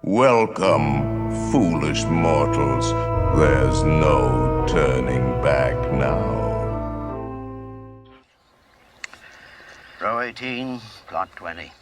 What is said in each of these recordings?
Welcome, foolish mortals. There's no turning back now. Row 18, plot 20.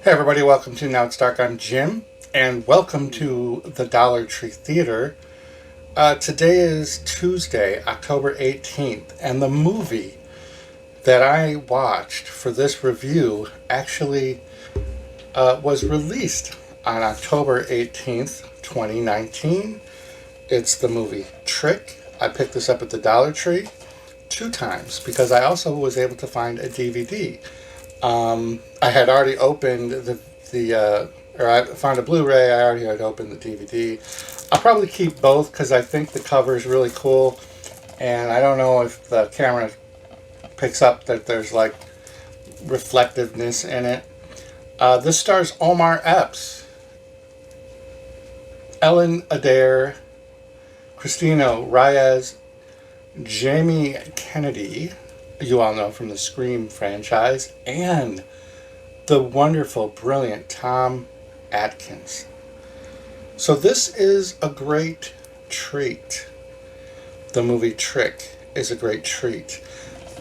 Hey everybody, welcome to Now It's Dark. I'm Jim, and welcome to the Dollar Tree Theater. Today is Tuesday, October 18th, and the movie that I watched for this review actually was released on October 18th, 2019. It's the movie Trick. I picked this up at the Dollar Tree 2 times because I also was able to find a DVD. I had already opened or I found a Blu-ray. I already had opened the DVD. I'll probably keep both because I think the cover is really cool, and I don't know if the camera picks up that there's like reflectiveness in it. This stars Omar Epps, Ellen Adair, Christina Reyes, Jamie Kennedy, you all know from the Scream franchise, and the wonderful, brilliant Tom Atkins. So this is a great treat. The movie Trick is a great treat.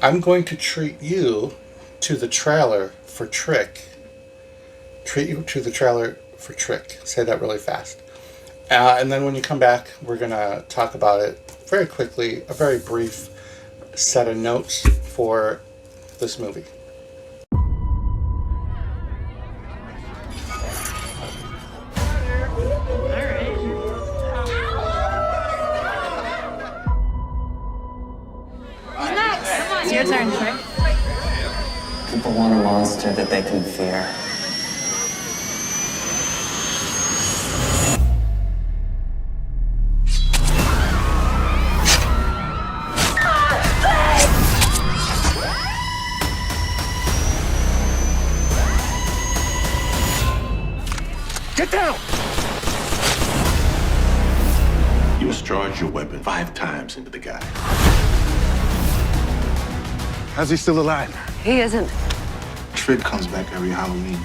I'm going to treat you to the trailer for Trick. Treat you to the trailer for Trick. Say that really fast. And then when you come back, we're going to talk about it very quickly, a very brief set of notes for this movie. It's your turn, Trick. People want a monster that they can fear. Get down! You discharged your weapon 5 times into the guy. How's he still alive? He isn't. Trick comes back every Halloween.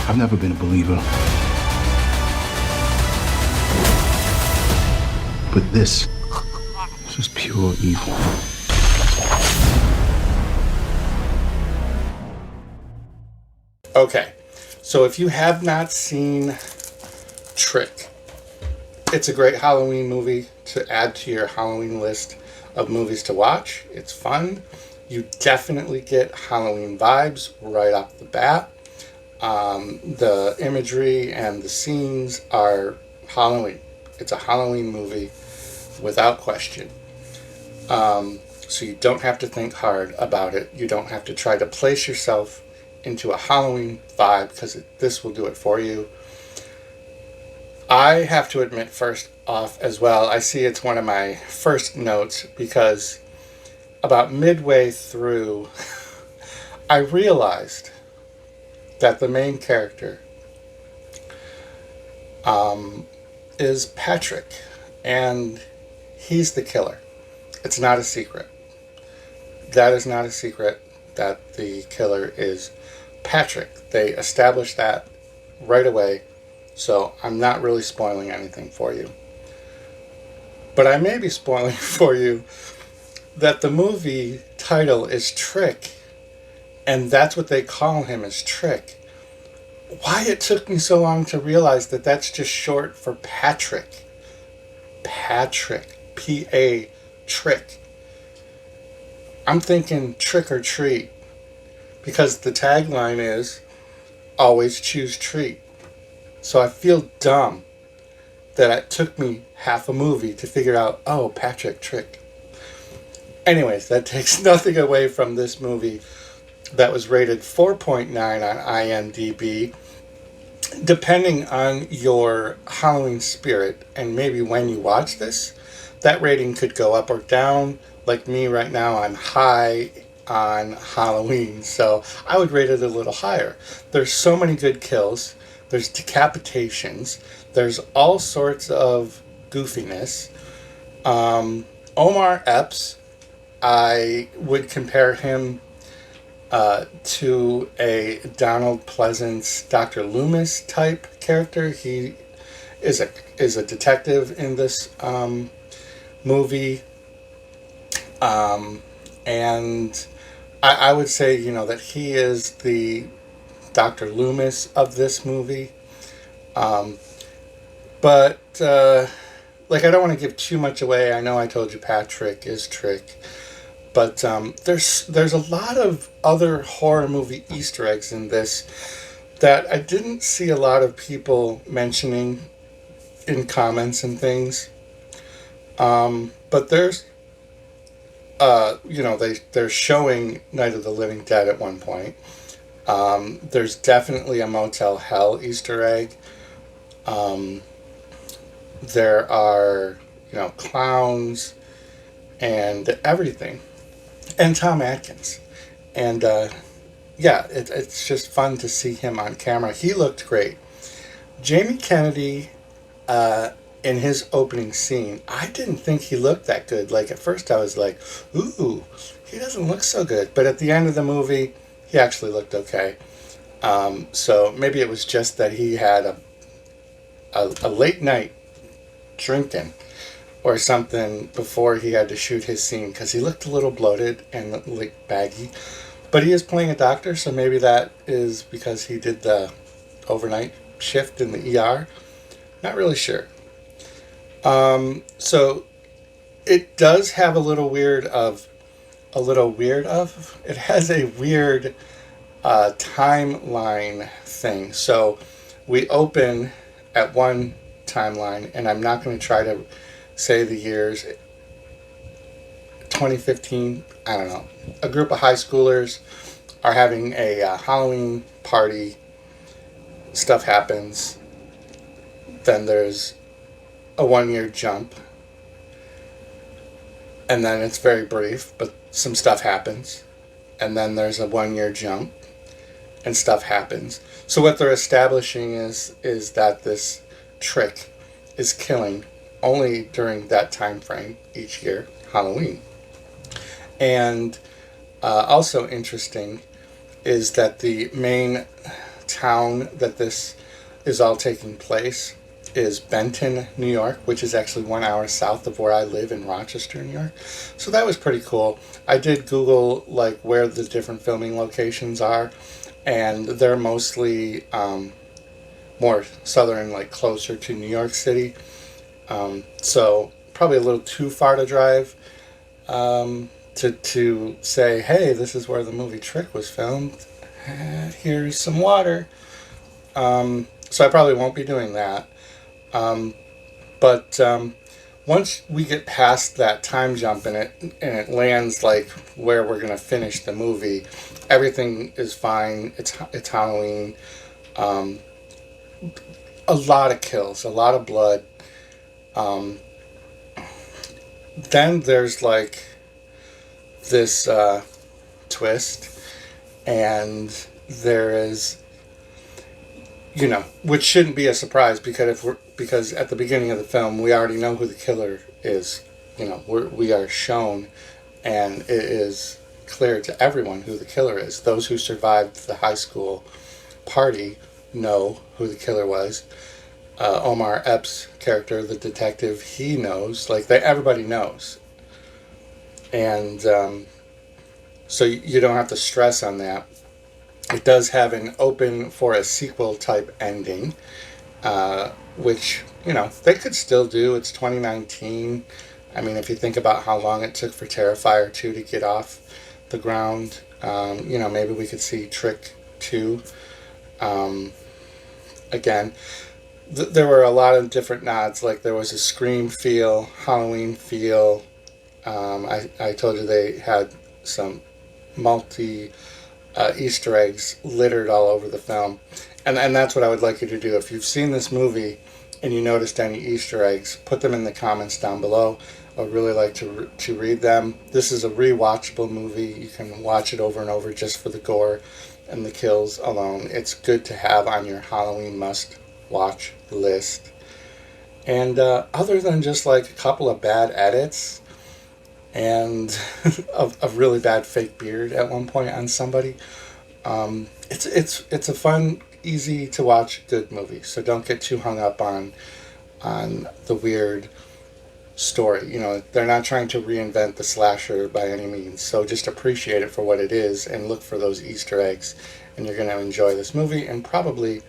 I've never been a believer. But this is pure evil. Okay, so if you have not seen Trick, it's a great Halloween movie to add to your Halloween list of movies to watch. It's fun. You definitely get Halloween vibes right off the bat. The imagery and the scenes are Halloween. It's a Halloween movie without question. So you don't have to think hard about it. You don't have to try to place yourself into a Halloween vibe because this will do it for you. I have to admit first off as well, I see it's one of my first notes because about midway through I realized that the main character is Patrick, and he's the killer. It's not a secret. That is not a secret that the killer is Patrick. They established that right away, so I'm not really spoiling anything for you. But I may be spoiling for you that the movie title is Trick, and that's what they call him, is Trick. Why it took me so long to realize that that's just short for Patrick. Patrick. P-A, Trick. I'm thinking trick or treat, because the tagline is always choose treat. So I feel dumb that it took me half a movie to figure out, oh, Patrick, Trick. Anyways, that takes nothing away from this movie. that was rated 4.9 on IMDb. Depending on your Halloween spirit and maybe when you watch this, that rating could go up or down. Like me right now, I'm high on Halloween, so I would rate it a little higher. There's so many good kills. There's decapitations. There's all sorts of goofiness. Omar Epps, I would compare him to a Donald Pleasance, Dr. Loomis type character. He is a detective in this movie, and I would say, that he is the Dr. Loomis of this movie. But I don't want to give too much away. I know I told you Patrick is Trick. But there's a lot of other horror movie Easter eggs in this that I didn't see a lot of people mentioning in comments and things. But there's, they're showing Night of the Living Dead at one point. There's definitely a Motel Hell Easter egg. There are, clowns and everything. And Tom Atkins. And, it's just fun to see him on camera. He looked great. Jamie Kennedy, in his opening scene, I didn't think he looked that good. Like, at first I was like, ooh, he doesn't look so good. But at the end of the movie, he actually looked okay. So maybe it was just that he had a late night drinking or something before he had to shoot his scene, because he looked a little bloated and like baggy. But he is playing a doctor, so maybe that is because he did the overnight shift in the ER. Not really sure. So it does have a little weird of. It has a weird timeline thing. So we open at one timeline, and I'm not going to try to say the years. 2015, I don't know. A group of high schoolers are having a Halloween party. Stuff happens. Then there's a 1-year jump. And then it's very brief, but some stuff happens. And then there's a 1-year jump. And stuff happens. So what they're establishing is that this trick is killing only during that time frame each year, Halloween. And also interesting is that the main town that this is all taking place is Benton, New York, which is actually 1 hour south of where I live in Rochester, New York. So that was pretty cool. I did Google where the different filming locations are, and they're mostly more southern, closer to New York City. So probably a little too far to drive to say, hey, this is where the movie Trick was filmed. Here's some water. So I probably won't be doing that. But once we get past that time jump and it lands where we're gonna finish the movie, everything is fine. It's Halloween. A lot of kills, a lot of blood. Then there's this twist, and there is, which shouldn't be a surprise, because at the beginning of the film we already know who the killer is. We are shown, and it is clear to everyone who the killer is. Those who survived the high school party know who the killer was. Omar Epps' character, the detective, he knows. Everybody knows. And so you don't have to stress on that. It does have an open for a sequel type ending, which, they could still do. It's 2019. I mean, if you think about how long it took for Terrifier 2 to get off the ground, maybe we could see Trick 2 again. There were a lot of different nods. There was a Scream feel, Halloween feel. I told you they had some multi Easter eggs littered all over the film. And that's what I would like you to do. If you've seen this movie and you noticed any Easter eggs, put them in the comments down below. I'd really like to read them. This is a rewatchable movie. You can watch it over and over just for the gore and the kills alone. It's good to have on your Halloween must-watch list. And other than just like a couple of bad edits and a really bad fake beard at one point on somebody, it's a fun, easy to watch, good movie. So don't get too hung up on the weird story. You know, they're not trying to reinvent the slasher by any means. So just appreciate it for what it is and look for those Easter eggs, and you're going to enjoy this movie. And probably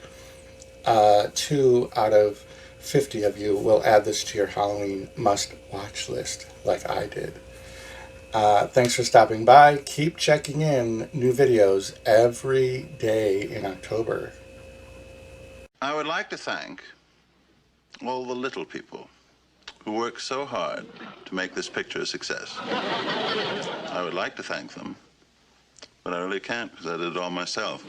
2 out of 50 of you will add this to your Halloween must-watch list, like I did. Thanks for stopping by. Keep checking in. New videos every day in October. I would like to thank all the little people who work so hard to make this picture a success. I would like to thank them, but I really can't because I did it all myself.